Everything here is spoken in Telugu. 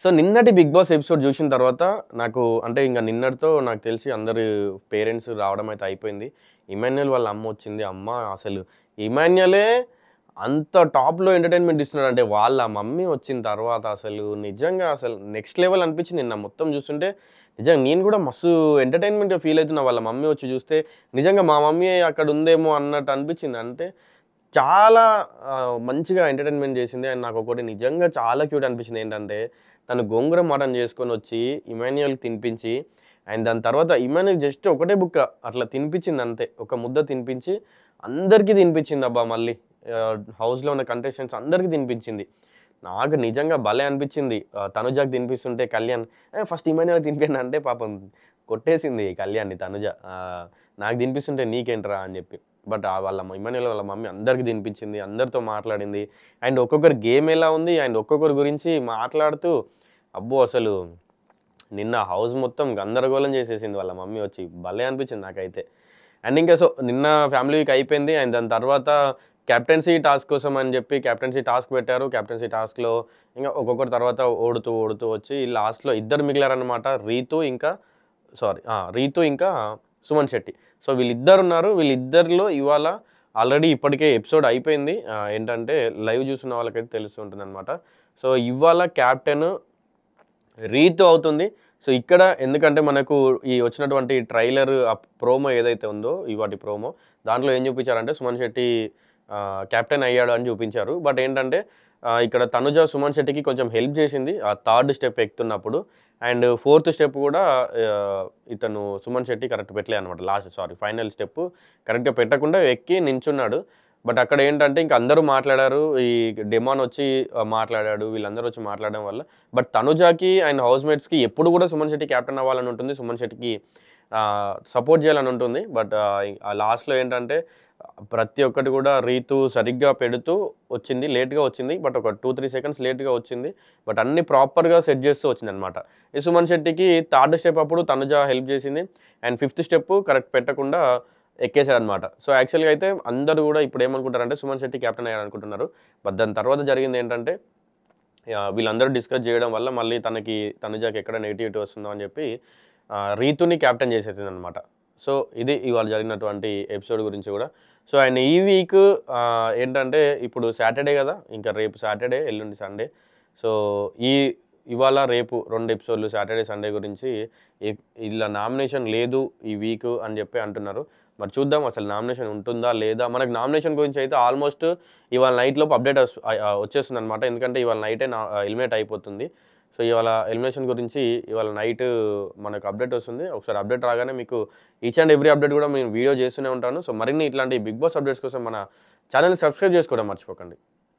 సో, నిన్నటి 'బిగ్ బాస్' ఎపిసోడ్ జూషిన తర్వాత నాకు అంటే ఇంక నిన్నటితో నాకు తెలిసి అందరు పేరెంట్స్ రావడం అయితే అయిపోయింది. ఇమాన్యుయల్ వాళ్ళ అమ్మొచ్చింది. అమ్మ అసలు ఇమాన్యుయలే అంత టాప్‌లో ఎంటర్‌టైన్‌మెంట్ ఇస్తున్నాడంటే వాళ్ళ మమ్మీ వచ్చిన తర్వాత అసలు నిజంగా అసలు నెక్స్ట్ లెవెల్ అనిపించింది నిన్న మొత్తం జూస్తుంటే. నిజంగా నేను గూడా మస్తు ఎంటర్‌టైన్‌మెంట్‌గా ఫీల్ అయితున్నా వాళ్ళ మమ్మీ వచ్చి జూస్తే. నిజంగా మా మమ్మీ అక్కడ ఉందేమో అన్నట్టు అనిపించింది. అంటే చాలా మంచిగా ఎంటర్‌టైన్‌మెంట్ జేసింది. అండ్ నాకొకటి నిజంగా చాలా క్యూట్ అనిపించింది ఏంటంటే తను గోంగూర మటన్ చేసుకొనొచ్చి ఇమాన్యుయల్‌కి తినిపించి, అండ్ దాని తర్వాత ఇమాన్యుయల్ జస్ట్ ఒకటే బుక్క అట్లా తినిపించింది అంతే. ఒక ముద్ద తినిపించి అందరికీ తినిపించిందబ్బా మళ్ళీ. హౌస్‌లో ఉన్న కంటెస్టెంట్స్ అందరికీ తినిపించింది. నాకు నిజంగా భలే అనిపించింది. తనుజకి తినిపిస్తుంటే కళ్యాణ్ ఫస్ట్ ఇమాన్యుయల్‌కి తినిపియండి అంటే పాపం కొట్టేసింది కళ్యాణ్‌ని తనుజ. నాకు తినిపిస్తుంటే నీకేంట్రా అని చెప్పి. బట్ వాళ్ళ ఇమాన్యుయల్ వాళ్ళ మమ్మీ అందరికి తినిపించింది. అందరితో మాట్లాడింది. అండ్ ఒక్కొక్కరి గేమ్ ఎలా ఉంది అండ్ ఒక్కొక్కరి గురించి మాట్లాడుతూ అబ్బో! అసలు నిన్న హౌస్ మొత్తం గందరగోళం చేసేసింది వాళ్ళ మమ్మీ వచ్చి. భలే అనిపించింది నాకైతే. అండ్ ఇంకా సో నిన్న ఫ్యామిలీ వీక్ అయిపోయింది. అండ్ దాని తర్వాత కెప్టెన్సీ టాస్క్ కోసం అని చెప్పి కెప్టెన్సీ టాస్క్ పెట్టారు. కెప్టెన్సీ టాస్క్‌లో ఇంక ఒక్కొక్కరి తర్వాత ఓడుతూ వచ్చి లాస్ట్‌లో ఇద్దరు మిగిలారనమాట. రీతు ఇంకా సుమన్ శెట్టి. సో వీళ్ళిద్దరున్నారు. వీళ్ళిద్దరిలో ఇవాళ ఆల్రెడీ ఇప్పటికే ఎపిసోడ్ అయిపోయింది. ఏంటంటే లైవ్ చూస్తున్న వాళ్ళకైతే తెలుస్తూ ఉంటుందనమాట. సో ఇవాళ కెప్టెన్ రీతు అవుతుంది. సో ఇక్కడ ఎందుకంటే మనకు ఈ వచ్చినటువంటి ట్రైలర్ ప్రోమో ఏదైతే ఉందో ఇవాటి ప్రోమో దాంట్లో ఏం చూపించారంటే సుమన్ శెట్టి కెప్టెన్ అయ్యాడు అని చూపించారు. బట్ ఏంటంటే ఇక్కడ తనుజ సుమన్ శెట్టికి కొంచెం హెల్ప్ చేసింది. ఆ థర్డ్ స్టెప్ ఎక్కుతున్నప్పుడు. అండ్ ఫోర్త్ స్టెప్ కూడా ఇతను సుమన్ శెట్టి కరెక్ట్ పెట్టలే అనమాట. ఫైనల్ స్టెప్ కరెక్ట్‌గా పెట్టకుండా ఎక్కి నించున్నాడు. బట్ అక్కడ ఏంటంటే ఇంక అందరూ మాట్లాడారు. ఈ డెమాన్ వచ్చి మాట్లాడాడు. వీళ్ళందరూ వచ్చి మాట్లాడడం వల్ల బట్ తనుజకి అండ్ హౌస్‌మేట్స్‌కి ఎప్పుడు కూడా సుమన్ శెట్టి కెప్టెన్ అవ్వాలని ఉంటుంది. సుమన్ శెట్టికి సపోర్ట్ చేయాలని ఉంటుంది. బట్ లాస్ట్‌లో ఏంటంటే ప్రతి ఒక్కటి కూడా రీతు సరిగ్గా పెడుతూ వచ్చింది. లేట్‌గా వచ్చింది. బట్ ఒక 2, 3 సెకండ్స్ లేట్‌గా వచ్చింది. బట్ అన్నీ ప్రాపర్‌గా సెట్ చేస్తూ వచ్చిందనమాట. ఈ సుమన్ శెట్టికి థర్డ్ స్టెప్ అప్పుడు తనుజ హెల్ప్ చేసింది. అండ్ ఫిఫ్త్ స్టెప్ కరెక్ట్ పెట్టకుండా ఎక్కేసాడనమాట. సో యాక్చువల్‌గా అయితే అందరూ కూడా ఇప్పుడు ఏమనుకుంటారంటే సుమన్ శెట్టి కెప్టెన్ అయ్యాడనుకుంటున్నారు. బట్ దాని తర్వాత జరిగింది ఏంటంటే వీళ్ళందరూ డిస్కస్ చేయడం వల్ల మళ్ళీ తనుజకి ఎక్కడ నెగటివిటీ వస్తుందో అని చెప్పి రీతుని కెప్టెన్ చేసేసిందనమాట. సో ఇది ఇవాళ జరిగినటువంటి ఎపిసోడ్ గురించి కూడా. సో అండ్ ఈ వీక్ ఏంటంటే ఇప్పుడు సాటర్డే కదా! ఇంకా రేపు సాటర్డే, ఎల్లుండి సండే. సో ఇవాళ రేపు 2 ఎపిసోడ్‌లు సాటర్డే, సండే గురించి ఇలా నామినేషన్ లేదు ఈ వీక్ అని చెప్పి అంటున్నారు. మరి చూద్దాం అసలు నామినేషన్ ఉంటుందా? లేదా? మనకు నామినేషన్ గురించి అయితే ఆల్మోస్ట్ ఇవాళ నైట్ లోపు అప్డేట్ వచ్చేస్తుందనమాట. ఎందుకంటే ఇవాళ నైటే ఎలిమినేట్ అయిపోతుంది. సో ఇవాళ ఎలిమినేషన్ గురించి ఇవాళ నైట్ మనకు అప్డేట్ వస్తుంది. ఒకసారి అప్డేట్ రాగానే మీకు ఈచ్ అండ్ ఎవ్రీ అప్డేట్ కూడా నేను వీడియో చేస్తూనే ఉంటాను. సో మరిన్ని ఇట్లాంటి బిగ్ బాస్ అప్డేట్స్ కోసం మన ఛానల్‌ని సబ్స్క్రైబ్ చేసుకోవడం మర్చిపోకండి.